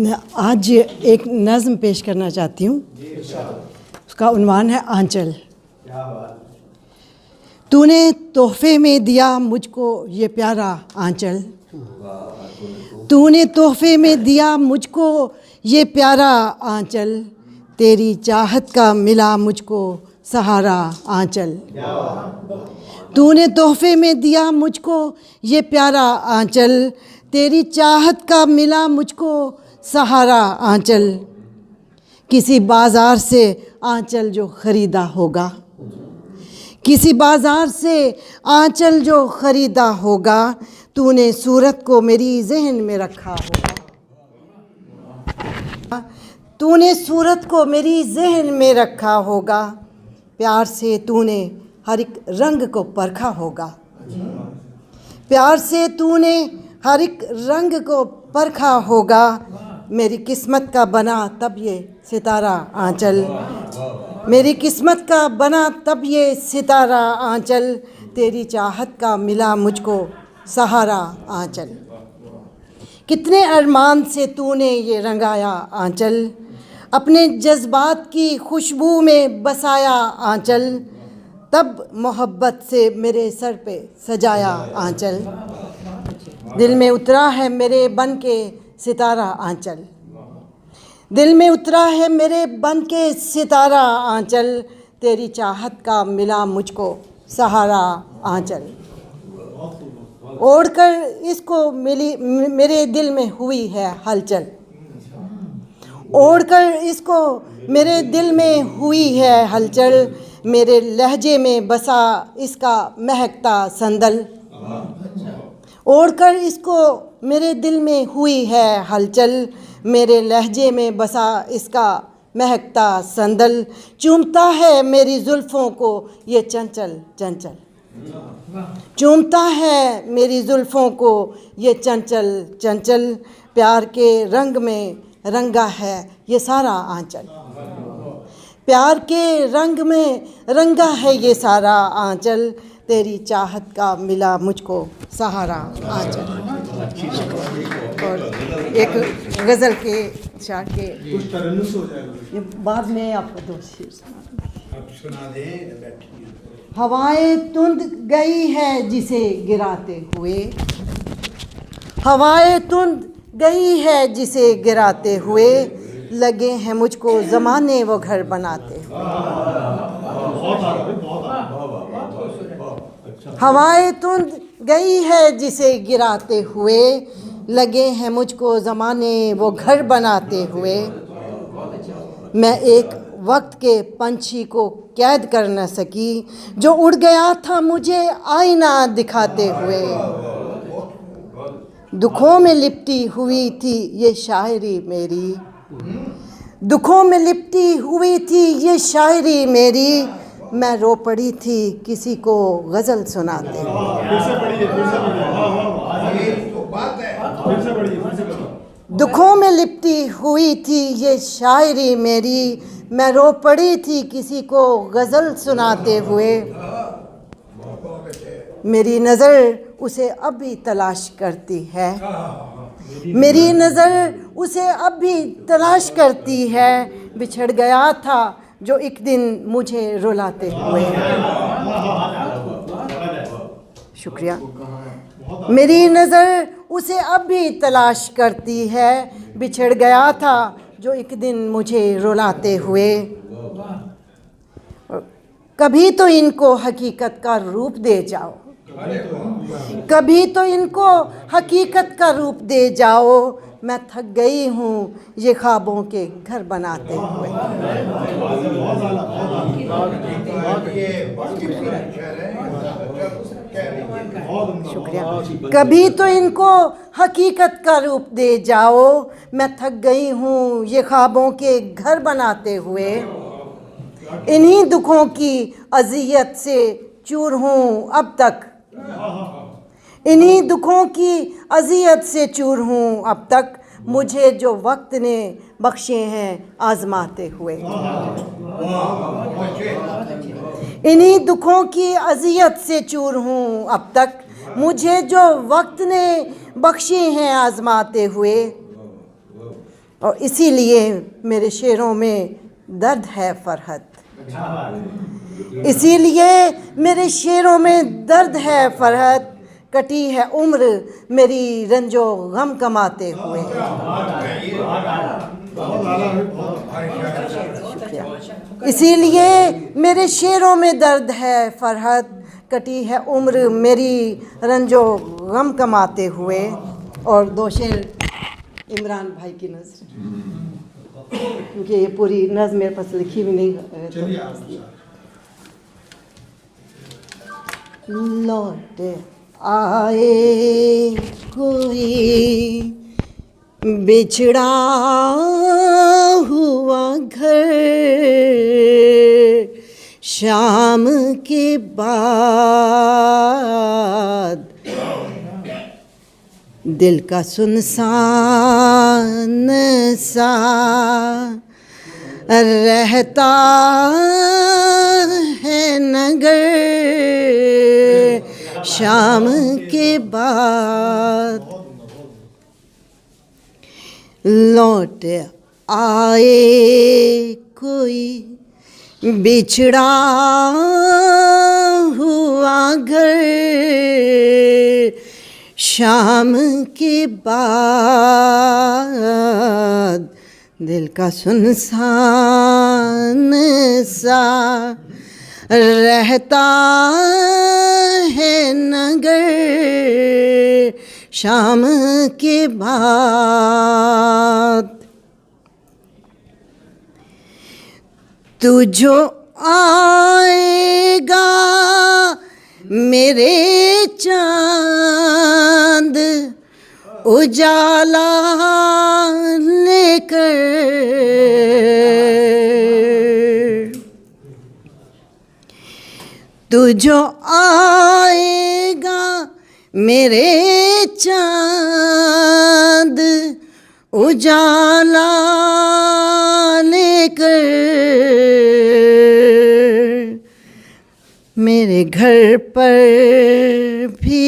आज एक नज़्म पेश करना चाहती हूँ। उसका उन्वान है आंचल। तूने तोहफे में दिया मुझको ये प्यारा आंचल, तूने तोहफे में दिया मुझको ये प्यारा आंचल, तेरी चाहत का मिला मुझको सहारा आंचल। तूने तोहफे में दिया मुझको ये प्यारा आंचल, तेरी चाहत का मिला मुझको सहारा आंचल। किसी बाज़ार से आंचल जो ख़रीदा होगा, किसी बाज़ार से आंचल जो ख़रीदा होगा, तूने सूरत को मेरी जहन में रखा होगा, तूने सूरत को मेरी जहन में रखा होगा। प्यार से तूने हर एक रंग को परखा होगा, प्यार से तूने हर एक रंग को परखा होगा। मेरी किस्मत का बना तब ये सितारा आंचल, मेरी किस्मत का बना तब ये सितारा आंचल, तेरी चाहत का मिला मुझको सहारा आंचल। कितने अरमान से तूने ये रंगाया आंचल, अपने जज्बात की खुशबू में बसाया आंचल, तब मोहब्बत से मेरे सर पे सजाया आंचल। दिल में उतरा है मेरे बन के सितारा आंचल, दिल में उतरा है मेरे बन के सितारा आंचल, तेरी चाहत का मिला मुझको सहारा आंचल। ओढ़कर इसको मिली मेरे दिल में हुई है हलचल, ओढ़कर इसको मेरे दिल में हुई है हलचल, मेरे लहजे में बसा इसका महकता संदल। ओढ़कर इसको मेरे दिल में हुई है हलचल, मेरे लहजे में बसा इसका महकता संदल, चूमता है मेरी जुल्फ़ों को ये चंचल चंचल, चूमता है मेरी जुल्फ़ों को ये चंचल चंचल, प्यार के रंग में रंगा है ये सारा आंचल, प्यार के रंग में रंगा है ये सारा आंचल, तेरी चाहत का मिला मुझको सहारा आंचल। और एक गज़ल के शार के बाद में आपको दो शेर सुना दें। हवाएं तुंद गई है जिसे गिराते हुए, हवाएं तुंद गई है जिसे गिराते हुए, लगे हैं मुझको ज़माने वो घर बनाते हुए। हवाएं तुंद गई है जिसे गिराते हुए, लगे हैं मुझको ज़माने वो घर बनाते हुए। मैं एक वक्त के पंछी को कैद कर न सकी, जो उड़ गया था मुझे आईना दिखाते हुए। दुखों में लिपटी हुई थी ये शायरी मेरी, दुखों में लिपटी हुई थी ये शायरी मेरी, मैं रो पड़ी थी किसी को गज़ल सुनाते हुए। दुखों में लिपटी हुई थी ये शायरी मेरी, मैं रो पड़ी थी किसी को गज़ल सुनाते हुए। मेरी नज़र उसे अब भी तलाश करती है, मेरी नज़र उसे अब भी तलाश करती है, बिछड़ गया था जो एक दिन मुझे रुलाते हुए। शुक्रिया। मेरी नज़र उसे अब भी तलाश करती है, बिछड़ गया था जो एक दिन मुझे रुलाते हुए। कभी तो इनको हकीकत का रूप दे जाओ, कभी तो इनको हकीकत का रूप दे जाओ, मैं थक गई हूँ ये ख्वाबों के घर बनाते हुए। शुक्रिया। कभी तो इनको हकीकत का रूप दे जाओ, मैं थक गई हूँ ये ख्वाबों के घर बनाते हुए। इन्हीं दुखों की अज़ियत से चूर हूँ अब तक, इन्हीं दुखों की अज़ियत से चूर हूँ अब तक, मुझे जो वक्त ने बख्शे हैं आज़माते हुए। इन्हीं दुखों की अज़ियत से चूर हूँ अब तक, मुझे जो वक्त ने बख्शे हैं आज़माते हुए। और इसीलिए मेरे शेरों में दर्द है फरहत, इसीलिए मेरे शेरों में दर्द है फरहत, कटी है उम्र मेरी रंजो गम कमाते हुए। इसीलिए मेरे शेरों में दर्द है फरहत, कटी है उम्र मेरी रंजो गम कमाते हुए। और दो शेर इमरान भाई की नज़र, क्योंकि ये पूरी नज़्म मेरे पास लिखी भी नहीं है। लौट आए कोई बिछड़ा हुआ घर, शाम के बाद दिल का सुनसान सा रहता है नगर, शाम के बाद लौट आए कोई बिछड़ा हुआ घर, शाम के बाद दिल का सुनसान सा रहता है नगर, शाम के बाद। तू जो आएगा मेरे चांद उजाला लेकर, तू जो आएगा मेरे चांद उजाला लेकर, मेरे घर पर भी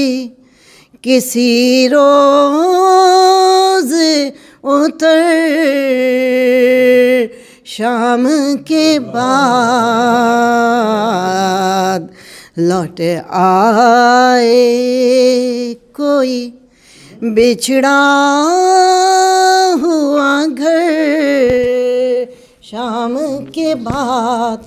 किसी रोज उतर, शाम के बाद लौट आए कोई बिछड़ा हुआ घर, शाम के बाद।